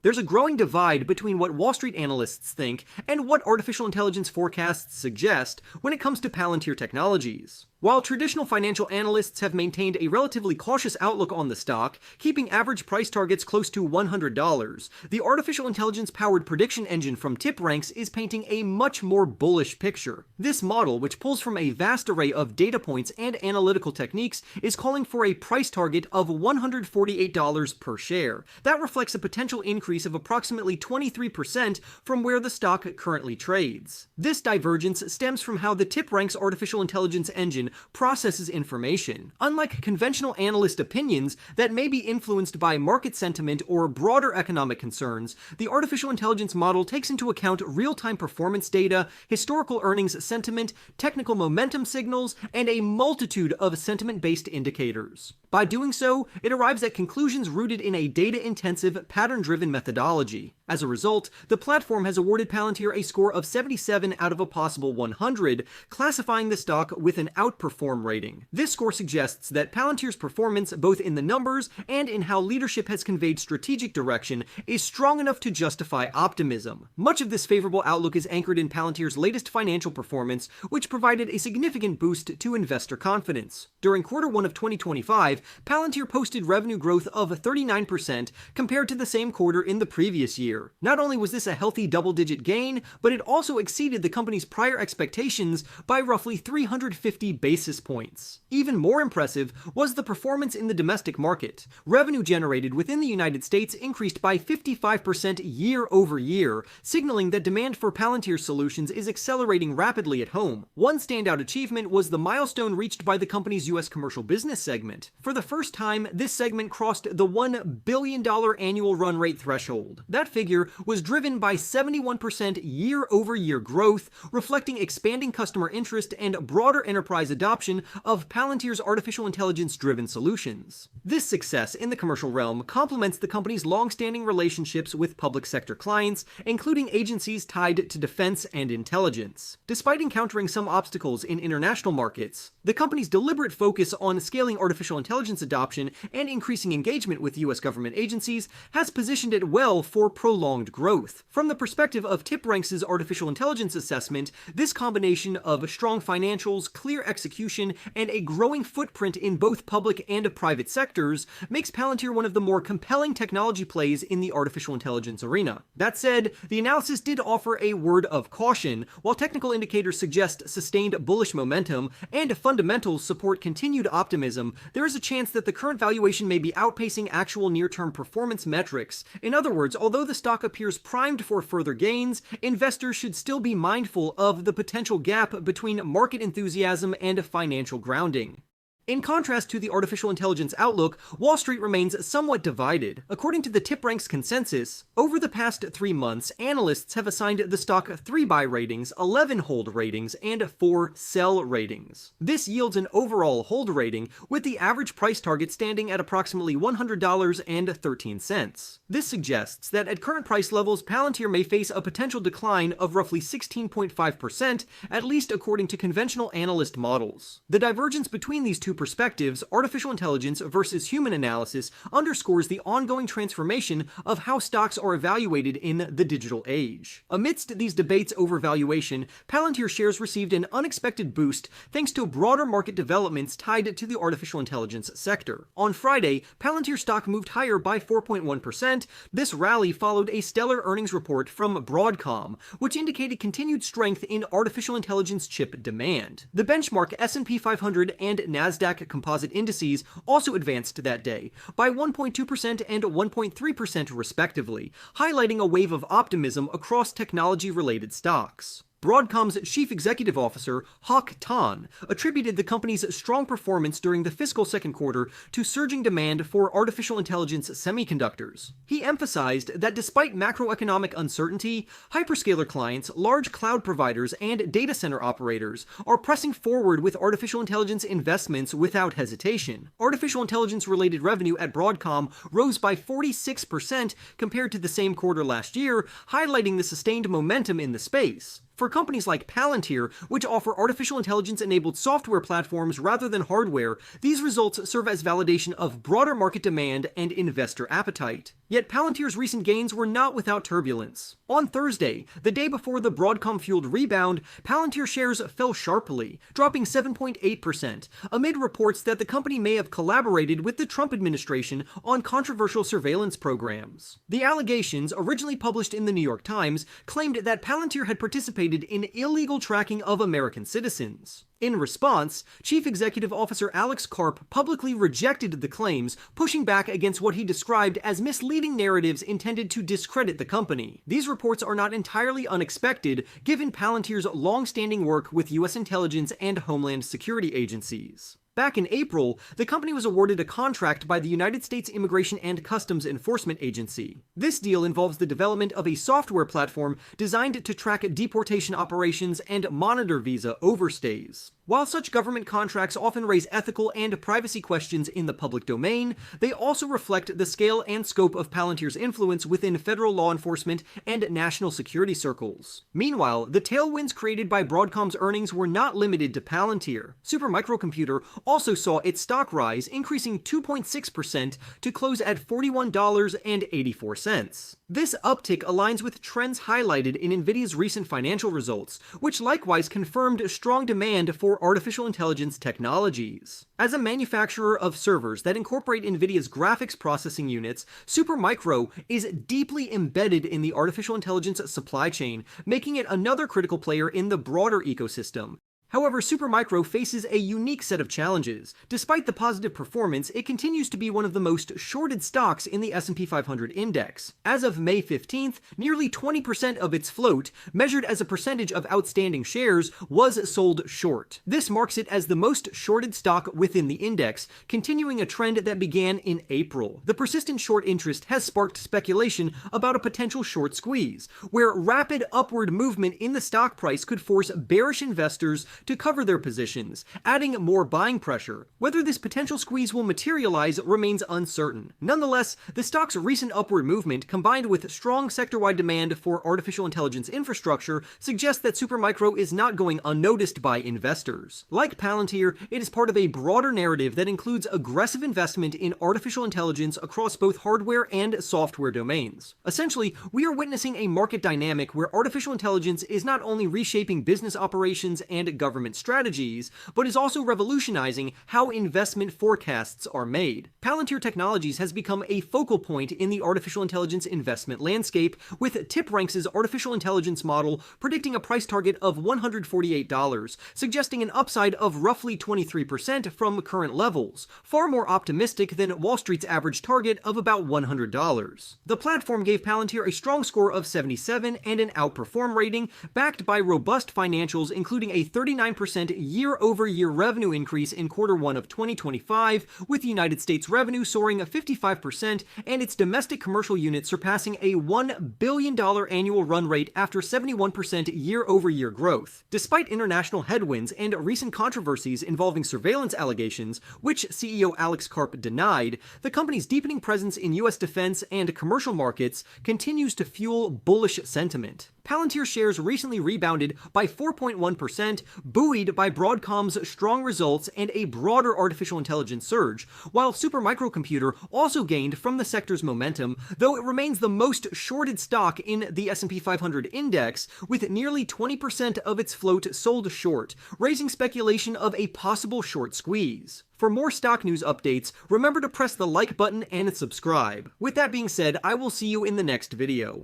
There's a growing divide between what Wall Street analysts think and what artificial intelligence forecasts suggest when it comes to Palantir Technologies. While traditional financial analysts have maintained a relatively cautious outlook on the stock, keeping average price targets close to $100, the artificial intelligence-powered prediction engine from TipRanks is painting a much more bullish picture. This model, which pulls from a vast array of data points and analytical techniques, is calling for a price target of $148 per share. That reflects a potential increase of approximately 23% from where the stock currently trades. This divergence stems from how the TipRanks artificial intelligence engine processes information. Unlike conventional analyst opinions that may be influenced by market sentiment or broader economic concerns, the artificial intelligence model takes into account real-time performance data, historical earnings sentiment, technical momentum signals, and a multitude of sentiment-based indicators. By doing so, it arrives at conclusions rooted in a data-intensive, pattern-driven methodology. As a result, the platform has awarded Palantir a score of 77 out of a possible 100, classifying the stock with an outperform rating. This score suggests that Palantir's performance, both in the numbers and in how leadership has conveyed strategic direction, is strong enough to justify optimism. Much of this favorable outlook is anchored in Palantir's latest financial performance, which provided a significant boost to investor confidence. During Q1 of 2025, Palantir posted revenue growth of 39% compared to the same quarter in the previous year. Not only was this a healthy double-digit gain, but it also exceeded the company's prior expectations by roughly 350 basis points. Even more impressive was the performance in the domestic market. Revenue generated within the United States increased by 55% year over year, signaling that demand for Palantir solutions is accelerating rapidly at home. One standout achievement was the milestone reached by the company's U.S. commercial business segment. For the first time, this segment crossed the $1 billion annual run rate threshold. That figure was driven by 71% year-over-year growth, reflecting expanding customer interest and broader enterprise adoption of Palantir's artificial intelligence-driven solutions. This success in the commercial realm complements the company's long-standing relationships with public sector clients, including agencies tied to defense and intelligence. Despite encountering some obstacles in international markets, the company's deliberate focus on scaling artificial intelligence adoption and increasing engagement with U.S. government agencies has positioned it well for prolonged growth. From the perspective of TipRanks' artificial intelligence assessment, this combination of strong financials, clear execution, and a growing footprint in both public and private sectors makes Palantir one of the more compelling technology plays in the artificial intelligence arena. That said, the analysis did offer a word of caution. While technical indicators suggest sustained bullish momentum and fundamentals support continued optimism, there is a chance that the current valuation may be outpacing actual near-term performance metrics. In other words, although the stock appears primed for further gains, investors should still be mindful of the potential gap between market enthusiasm and financial grounding. In contrast to the artificial intelligence outlook, Wall Street remains somewhat divided. According to the TipRanks consensus, over the past 3 months, analysts have assigned the stock 3 buy ratings, 11 hold ratings, and 4 sell ratings. This yields an overall hold rating, with the average price target standing at approximately $100.13. This suggests that at current price levels, Palantir may face a potential decline of roughly 16.5%, at least according to conventional analyst models. The divergence between these two perspectives, artificial intelligence versus human analysis, underscores the ongoing transformation of how stocks are evaluated in the digital age. Amidst these debates over valuation, Palantir shares received an unexpected boost thanks to broader market developments tied to the artificial intelligence sector. On Friday, Palantir stock moved higher by 4.1%. This rally followed a stellar earnings report from Broadcom, which indicated continued strength in artificial intelligence chip demand. The benchmark S&P 500 and Nasdaq composite indices also advanced that day by 1.2% and 1.3% respectively, highlighting a wave of optimism across technology-related stocks. Broadcom's chief executive officer, Hock Tan, attributed the company's strong performance during the fiscal second quarter to surging demand for artificial intelligence semiconductors. He emphasized that despite macroeconomic uncertainty, hyperscaler clients, large cloud providers, and data center operators are pressing forward with artificial intelligence investments without hesitation. Artificial intelligence-related revenue at Broadcom rose by 46% compared to the same quarter last year, highlighting the sustained momentum in the space. For companies like Palantir, which offer artificial intelligence-enabled software platforms rather than hardware, these results serve as validation of broader market demand and investor appetite. Yet Palantir's recent gains were not without turbulence. On Thursday, the day before the Broadcom-fueled rebound, Palantir shares fell sharply, dropping 7.8%, amid reports that the company may have collaborated with the Trump administration on controversial surveillance programs. The allegations, originally published in the New York Times, claimed that Palantir had participated in illegal tracking of American citizens. In response, Chief Executive Officer Alex Karp publicly rejected the claims, pushing back against what he described as misleading narratives intended to discredit the company. These reports are not entirely unexpected, given Palantir's long-standing work with U.S. intelligence and homeland security agencies. Back in April, the company was awarded a contract by the United States Immigration and Customs Enforcement Agency. This deal involves the development of a software platform designed to track deportation operations and monitor visa overstays. While such government contracts often raise ethical and privacy questions in the public domain, they also reflect the scale and scope of Palantir's influence within federal law enforcement and national security circles. Meanwhile, the tailwinds created by Broadcom's earnings were not limited to Palantir. Supermicrocomputer also saw its stock rise, increasing 2.6% to close at $41.84. This uptick aligns with trends highlighted in Nvidia's recent financial results, which likewise confirmed strong demand for artificial intelligence technologies. As a manufacturer of servers that incorporate Nvidia's graphics processing units, Supermicro is deeply embedded in the artificial intelligence supply chain, making it another critical player in the broader ecosystem. However, Supermicro faces a unique set of challenges. Despite the positive performance, it continues to be one of the most shorted stocks in the S&P 500 index. As of May 15th, nearly 20% of its float, measured as a percentage of outstanding shares, was sold short. This marks it as the most shorted stock within the index, continuing a trend that began in April. The persistent short interest has sparked speculation about a potential short squeeze, where rapid upward movement in the stock price could force bearish investors to cover their positions, adding more buying pressure. Whether this potential squeeze will materialize remains uncertain. Nonetheless, the stock's recent upward movement, combined with strong sector-wide demand for artificial intelligence infrastructure, suggests that Supermicro is not going unnoticed by investors. Like Palantir, it is part of a broader narrative that includes aggressive investment in artificial intelligence across both hardware and software domains. Essentially, we are witnessing a market dynamic where artificial intelligence is not only reshaping business operations and government strategies, but is also revolutionizing how investment forecasts are made. Palantir Technologies has become a focal point in the artificial intelligence investment landscape, with TipRanks' artificial intelligence model predicting a price target of $148, suggesting an upside of roughly 23% from current levels, far more optimistic than Wall Street's average target of about $100. The platform gave Palantir a strong score of 77 and an outperform rating, backed by robust financials including a 39% year-over-year revenue increase in Q1 of 2025, with United States revenue soaring 55% and its domestic commercial unit surpassing a $1 billion annual run rate after 71% year-over-year growth. Despite international headwinds and recent controversies involving surveillance allegations, which CEO Alex Karp denied, the company's deepening presence in U.S. defense and commercial markets continues to fuel bullish sentiment. Palantir shares recently rebounded by 4.1%, buoyed by Broadcom's strong results and a broader artificial intelligence surge, while Supermicrocomputer also gained from the sector's momentum, though it remains the most shorted stock in the S&P 500 index, with nearly 20% of its float sold short, raising speculation of a possible short squeeze. For more stock news updates, remember to press the like button and subscribe. With that being said, I will see you in the next video.